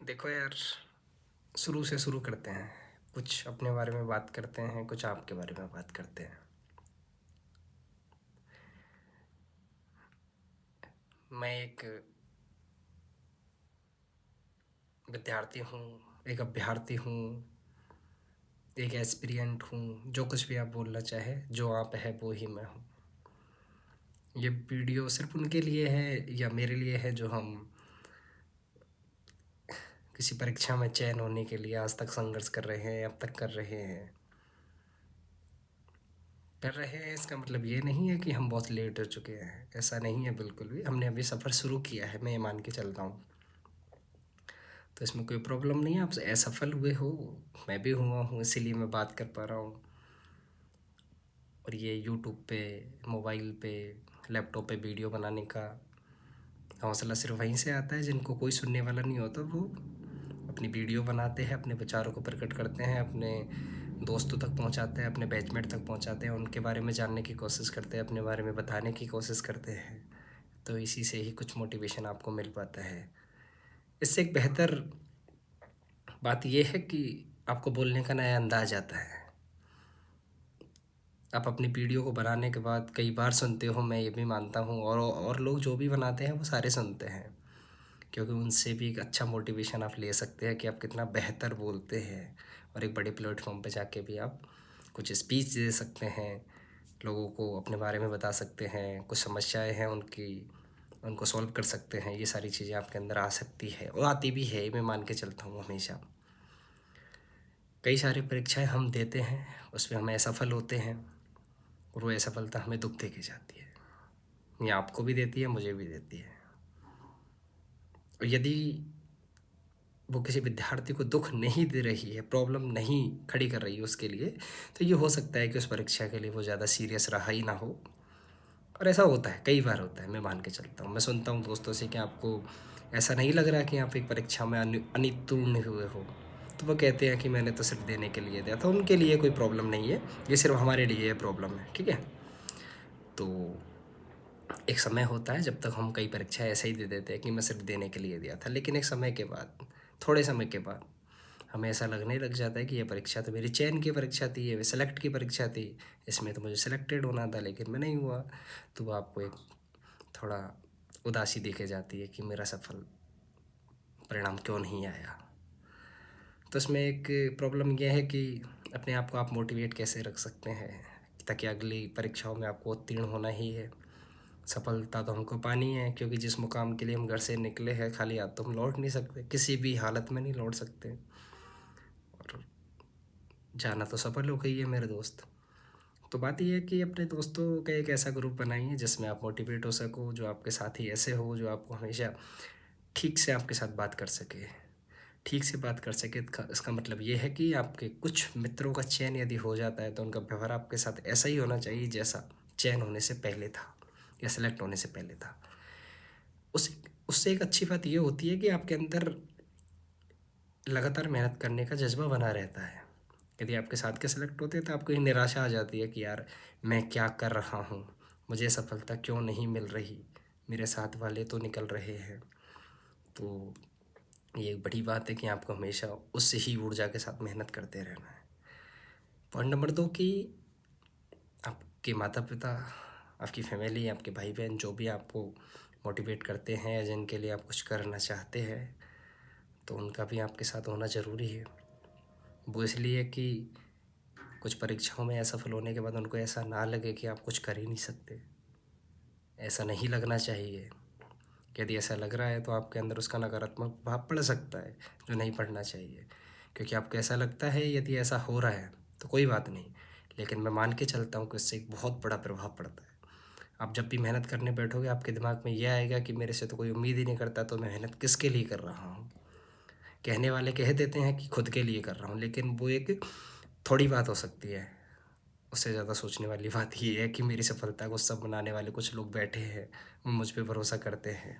देखो यार, शुरू से शुरू करते हैं। कुछ अपने बारे में बात करते हैं, कुछ आपके बारे में बात करते हैं। मैं एक विद्यार्थी हूँ, एक अभ्यर्थी हूँ, एक एस्पिरेंट हूँ। जो कुछ भी आप बोलना चाहे, जो आप है वो ही मैं हूँ। ये वीडियो सिर्फ उनके लिए है या मेरे लिए है जो हम किसी परीक्षा में चयन होने के लिए आज तक संघर्ष कर रहे हैं, अब तक कर रहे हैं। इसका मतलब ये नहीं है कि हम बहुत लेट हो चुके हैं, ऐसा नहीं है बिल्कुल भी। हमने अभी सफ़र शुरू किया है, मैं ये मान के चलता हूँ। तो इसमें कोई प्रॉब्लम नहीं है। आप असफल हुए हो, मैं भी हुआ हूँ, इसीलिए मैं बात कर पा रहा हूँ। और ये यूट्यूब पे, मोबाइल पे, लैपटॉप पे वीडियो बनाने का हौसला सिर्फ वहीं से आता है जिनको कोई सुनने वाला नहीं होता। वो अपनी वीडियो बनाते हैं, अपने विचारों को प्रकट करते हैं, अपने दोस्तों तक पहुंचाते हैं, अपने बैचमेट तक पहुंचाते हैं, उनके बारे में जानने की कोशिश करते हैं, अपने बारे में बताने की कोशिश करते हैं। तो इसी से ही कुछ मोटिवेशन आपको मिल पाता है। इससे एक बेहतर बात यह है कि आपको बोलने का नया अंदाज आता है। आप अपनी वीडियो को बनाने के बाद कई बार सुनते हो, मैं ये भी मानता हूँ, और लोग जो भी बनाते हैं वो सारे सुनते हैं, क्योंकि उनसे भी एक अच्छा मोटिवेशन आप ले सकते हैं कि आप कितना बेहतर बोलते हैं। और एक बड़े प्लेटफॉर्म पे जाके भी आप कुछ स्पीच दे सकते हैं, लोगों को अपने बारे में बता सकते हैं, कुछ समस्याएं हैं उनकी, उनको सॉल्व कर सकते हैं। ये सारी चीज़ें आपके अंदर आ सकती है और आती भी है, मैं मान के चलता हूँ हमेशा। कई सारी परीक्षाएं हम देते हैं, उसमें हम असफल होते हैं, और वो असफलता हमें दुख दे के जाती है। ये आपको भी देती है, मुझे भी देती है। और यदि वो किसी विद्यार्थी को दुख नहीं दे रही है, प्रॉब्लम नहीं खड़ी कर रही है उसके लिए, तो ये हो सकता है कि उस परीक्षा के लिए वो ज़्यादा सीरियस रहा ही ना हो। और ऐसा होता है, कई बार होता है, मैं मान के चलता हूँ। मैं सुनता हूँ दोस्तों से कि आपको ऐसा नहीं लग रहा कि आप एक परीक्षा में अनुत्तीर्ण हुए हो, तो वो कहते हैं कि मैंने तो सिर्फ देने के लिए दिया था। उनके लिए कोई प्रॉब्लम नहीं है, ये सिर्फ हमारे लिए प्रॉब्लम है, ठीक है। तो एक समय होता है जब तक हम कई परीक्षा ऐसे ही दे देते हैं कि मैं सिर्फ देने के लिए दिया था, लेकिन एक समय के बाद, थोड़े समय के बाद हमें ऐसा लगने लग जाता है कि ये परीक्षा तो मेरी चयन की परीक्षा थी, ये सेलेक्ट की परीक्षा थी, इसमें तो मुझे सेलेक्टेड होना था लेकिन मैं नहीं हुआ। तो वो आपको एक थोड़ा उदासी दिखे जाती है कि मेरा सफल परिणाम क्यों नहीं आया। तो इसमें एक प्रॉब्लम यह है कि अपने आप को आप मोटिवेट कैसे रख सकते हैं ताकि अगली परीक्षाओं में आपको उत्तीर्ण होना ही है। सफलता तो हमको पानी है, क्योंकि जिस मुकाम के लिए हम घर से निकले हैं खाली हाथ तो हम लौट नहीं सकते, किसी भी हालत में नहीं लौट सकते। और जाना तो सफल हो गई है मेरे दोस्त। तो बात यह है कि अपने दोस्तों का एक ऐसा ग्रुप बनाइए जिसमें आप मोटिवेट हो सको, जो आपके साथी ऐसे हो जो आपको हमेशा ठीक से आपके साथ बात कर सके। ठीक से बात कर सके, इसका मतलब ये है कि आपके कुछ मित्रों का चयन यदि हो जाता है तो उनका व्यवहार आपके साथ ऐसा ही होना चाहिए जैसा चयन होने से पहले था या सेलेक्ट होने से पहले था। उस उससे एक अच्छी बात ये होती है कि आपके अंदर लगातार मेहनत करने का जज्बा बना रहता है। यदि आपके साथ के सेलेक्ट होते हैं तो आपको ये निराशा आ जाती है कि यार मैं क्या कर रहा हूँ, मुझे सफलता क्यों नहीं मिल रही, मेरे साथ वाले तो निकल रहे हैं। तो ये एक बड़ी बात है कि आपको हमेशा उससे ही ऊर्जा के साथ मेहनत करते रहना है। पॉइंट नंबर 2 कि आपके माता पिता, आपकी फैमिली, आपके भाई बहन जो भी आपको मोटिवेट करते हैं या जिनके लिए आप कुछ करना चाहते हैं, तो उनका भी आपके साथ होना ज़रूरी है। वो इसलिए कि कुछ परीक्षाओं में असफल होने के बाद उनको ऐसा ना लगे कि आप कुछ कर ही नहीं सकते। ऐसा नहीं लगना चाहिए। यदि ऐसा लग रहा है तो आपके अंदर उसका नकारात्मक प्रभाव पड़ सकता है, जो नहीं पड़ना चाहिए। क्योंकि आपको ऐसा लगता है यदि ऐसा हो रहा है तो कोई बात नहीं, लेकिन मैं मान के चलता हूँ कि इससे एक बहुत बड़ा प्रभाव पड़ता है। आप जब भी मेहनत करने बैठोगे आपके दिमाग में यह आएगा कि मेरे से तो कोई उम्मीद ही नहीं करता, तो मैं मेहनत किसके लिए कर रहा हूँ। कहने वाले कह देते हैं कि खुद के लिए कर रहा हूँ, लेकिन वो एक थोड़ी बात हो सकती है। उससे ज़्यादा सोचने वाली बात ये है कि मेरी सफलता को सब बनाने वाले कुछ लोग बैठे हैं, वो मुझ पे भरोसा करते हैं।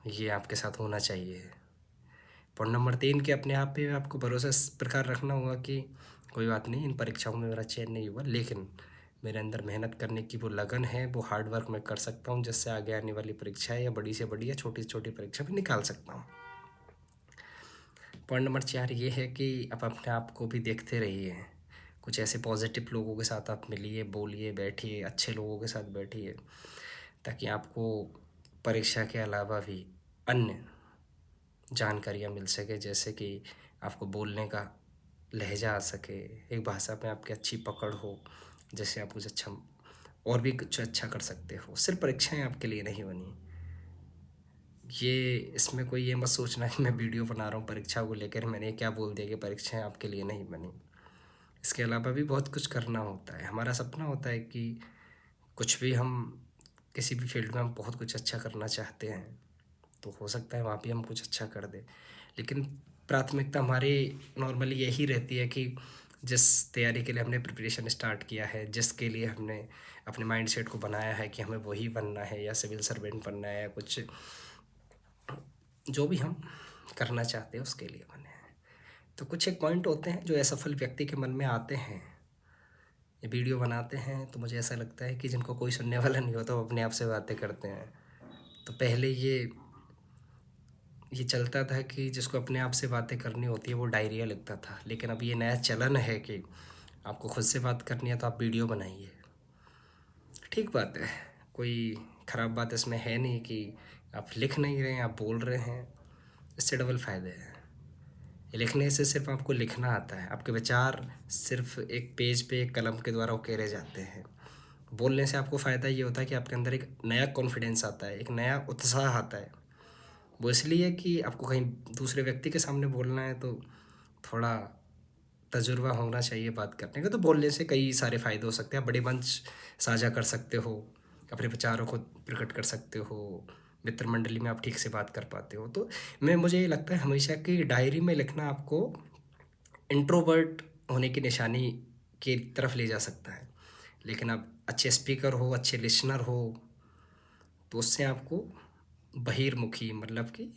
ये आपके साथ होना चाहिए। पॉइंट नंबर 3 कि अपने आप पे आपको भरोसा इस प्रकार रखना होगा कि कोई बात नहीं, इन परीक्षाओं में मेरा चयन नहीं हुआ, लेकिन मेरे अंदर मेहनत करने की वो लगन है, वो हार्ड वर्क मैं कर सकता हूँ, जिससे आगे आने वाली परीक्षाएं या बड़ी से बड़ी या छोटी से छोटी परीक्षा में निकाल सकता हूँ। पॉइंट नंबर 4 ये है कि आप अपने आप को भी देखते रहिए। कुछ ऐसे पॉजिटिव लोगों के साथ आप मिलिए, बोलिए, बैठिए, अच्छे लोगों के साथ बैठिए, ताकि आपको परीक्षा के अलावा भी अन्य जानकारियाँ मिल सके, जैसे कि आपको बोलने का लहजा आ सके, एक भाषा में आपकी अच्छी पकड़ हो, जैसे आप कुछ अच्छा और भी कुछ अच्छा कर सकते हो। सिर्फ परीक्षाएं आपके लिए नहीं बनी। ये इसमें कोई ये मत सोचना कि मैं वीडियो बना रहा हूँ परीक्षा को लेकर, मैंने क्या बोल दिया कि परीक्षाएं आपके लिए नहीं बनी। इसके अलावा भी बहुत कुछ करना होता है। हमारा सपना होता है कि कुछ भी हम किसी भी फील्ड में हम बहुत कुछ अच्छा करना चाहते हैं, तो हो सकता है वहाँ भी हम कुछ अच्छा कर दें, लेकिन प्राथमिकता हमारी नॉर्मली यही रहती है कि जिस तैयारी के लिए हमने प्रिपरेशन स्टार्ट किया है, जिसके लिए हमने अपने माइंडसेट को बनाया है कि हमें वही बनना है, या सिविल सर्वेंट बनना है, या कुछ जो भी हम करना चाहते हैं उसके लिए बने हैं। तो कुछ एक पॉइंट होते हैं जो असफल व्यक्ति के मन में आते हैं। ये वीडियो बनाते हैं तो मुझे ऐसा लगता है कि जिनको कोई सुनने वाला नहीं होता वो अपने आप से बातें करते हैं। तो पहले ये चलता था कि जिसको अपने आप से बातें करनी होती है वो डायरिया लिखता था, लेकिन अब ये नया चलन है कि आपको खुद से बात करनी है तो आप वीडियो बनाइए। ठीक बात है, कोई ख़राब बात इसमें है नहीं कि आप लिख नहीं रहे हैं, आप बोल रहे हैं। इससे डबल फ़ायदे हैं। लिखने से सिर्फ आपको लिखना आता है, आपके विचार सिर्फ एक पेज पे एक कलम के द्वारा उकेरे जाते हैं। बोलने से आपको फ़ायदा ये होता है कि आपके अंदर एक नया कॉन्फिडेंस आता है, एक नया उत्साह आता है। वो इसलिए कि आपको कहीं दूसरे व्यक्ति के सामने बोलना है तो थोड़ा तजुर्बा होना चाहिए बात करने का। तो बोलने से कई सारे फ़ायदे हो सकते हैं। आप बड़े मंच साझा कर सकते हो, अपने विचारों को प्रकट कर सकते हो, मित्र मंडली में आप ठीक से बात कर पाते हो। तो मुझे ये लगता है हमेशा कि डायरी में लिखना आपको इंट्रोवर्ट होने की निशानी की तरफ ले जा सकता है, लेकिन आप अच्छे स्पीकर हो, अच्छे लिसनर हो, तो उससे आपको बहिर्मुखी मतलब कि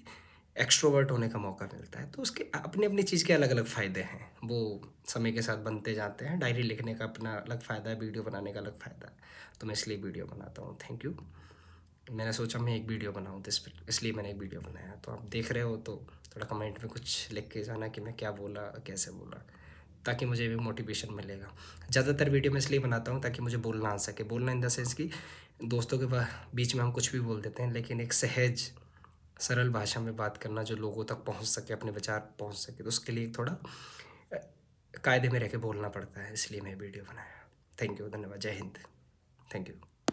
एक्सट्रोवर्ट होने का मौका मिलता है। तो उसके अपनी अपनी चीज़ के अलग अलग फ़ायदे हैं, वो समय के साथ बनते जाते हैं। डायरी लिखने का अपना अलग फ़ायदा है, वीडियो बनाने का अलग फ़ायदा है। तो मैं इसलिए वीडियो बनाता हूँ। Thank you. मैंने सोचा मैं एक वीडियो बनाऊँ तो इसलिए मैंने एक वीडियो बनाया। तो आप देख रहे हो तो थोड़ा कमेंट में कुछ लिख के जाना कि मैं क्या बोला, कैसे बोला, ताकि मुझे भी मोटिवेशन मिलेगा। ज़्यादातर वीडियो मैं इसलिए बनाता हूँ ताकि मुझे बोलना आ सके। बोलना इन द सेंस कि दोस्तों के बीच में हम कुछ भी बोल देते हैं, लेकिन एक सहज सरल भाषा में बात करना जो लोगों तक पहुंच सके, अपने विचार पहुंच सके, तो उसके लिए थोड़ा अ, कायदे में रह के बोलना पड़ता है। इसलिए मैं वीडियो बनाया। थैंक यू, धन्यवाद, जय हिंद। Thank you.